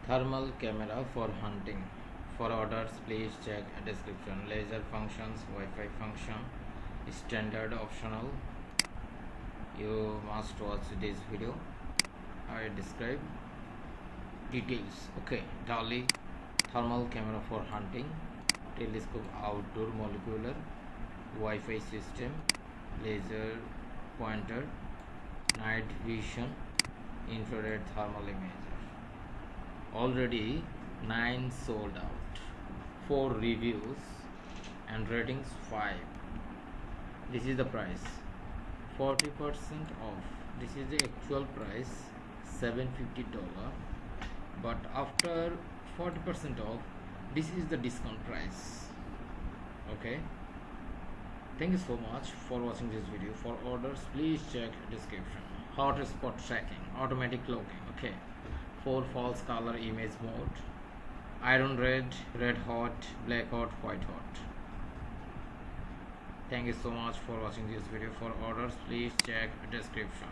Thermal camera for hunting. For orders, please check description. Laser functions, Wi-Fi function, standard optional. You must watch this video. I describe details. Okay, DALI thermal camera for hunting, telescope outdoor molecular, Wi-Fi system, laser pointer, night vision, infrared thermal imager. Already 9 sold out, 4 reviews and ratings 5. This is the price, 40% off. This is the actual price, $750, but after 40% off, this is the discount price. Okay, thank you so much for watching this video. For orders, please check description. Hotspot tracking, automatic cloaking. Okay, 4 false color image mode, iron red, red hot, black hot, white hot. Thank you so much for watching this video. For orders, please check description.